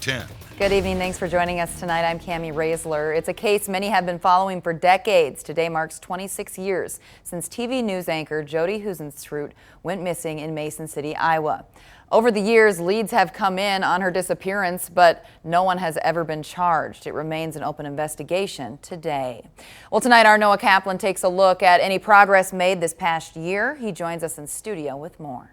10. Good evening. Thanks for joining us tonight. I'm Cammie Raisler. It's a case many have been following for decades. Today marks 26 years since TV news anchor Jody Huisentruit went missing in Mason City, Iowa. Over the years, leads have come in on her disappearance, but no one has ever been charged. It remains an open investigation today. Well, tonight our Noah Kaplan takes a look at any progress made this past year. He joins us in studio with more.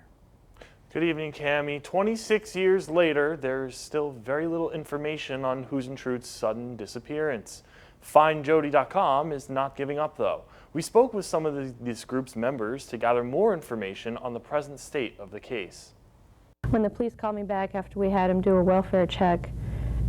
Good evening, Cammie. 26 years later, there's still very little information on Huisentrut's sudden disappearance. FindJody.com is not giving up, though. We spoke with some of this group's members to gather more information on the present state of the case. When the police called me back after we had him do a welfare check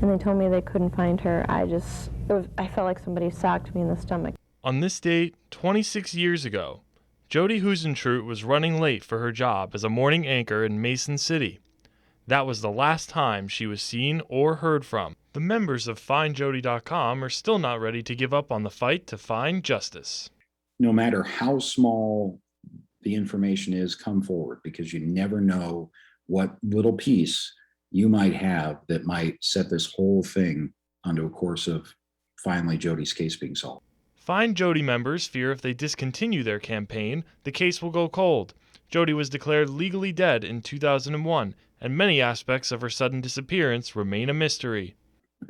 and they told me they couldn't find her, I felt like somebody socked me in the stomach. On this date, 26 years ago, Jody Huisentrut was running late for her job as a morning anchor in Mason City. That was the last time she was seen or heard from. The members of FindJody.com are still not ready to give up on the fight to find justice. No matter how small the information is, come forward, because you never know what little piece you might have that might set this whole thing onto a course of finally Jody's case being solved. Find Jody members fear if they discontinue their campaign, the case will go cold. Jody was declared legally dead in 2001, and many aspects of her sudden disappearance remain a mystery.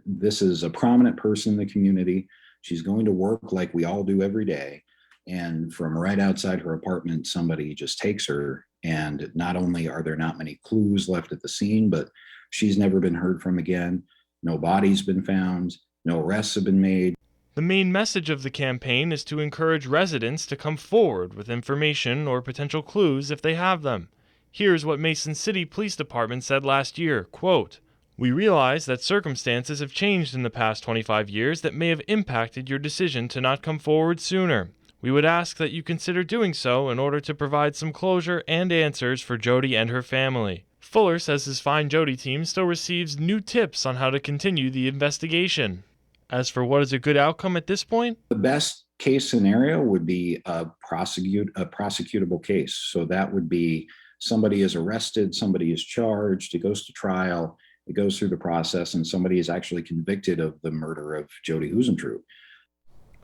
This is a prominent person in the community. She's going to work like we all do every day. And from right outside her apartment, somebody just takes her. And not only are there not many clues left at the scene, but she's never been heard from again. No body's been found. No arrests have been made. The main message of the campaign is to encourage residents to come forward with information or potential clues if they have them. Here's what Mason City Police Department said last year, quote, "We realize that circumstances have changed in the past 25 years that may have impacted your decision to not come forward sooner. We would ask that you consider doing so in order to provide some closure and answers for Jody and her family." Fuller says his Find Jody team still receives new tips on how to continue the investigation. As for what is a good outcome at this point? The best case scenario would be a prosecutable case. So that would be somebody is arrested, somebody is charged, it goes to trial, it goes through the process, and somebody is actually convicted of the murder of Jody Huisentrut.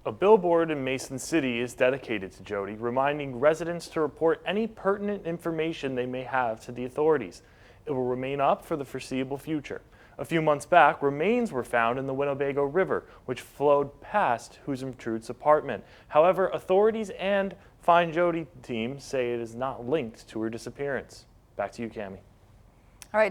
A billboard in Mason City is dedicated to Jody, reminding residents to report any pertinent information they may have to the authorities. It will remain up for the foreseeable future. A few months back, remains were found in the Winnebago River, which flowed past Huisentrut's apartment. However, authorities and Find Jody team say it is not linked to her disappearance. Back to you, Cammie.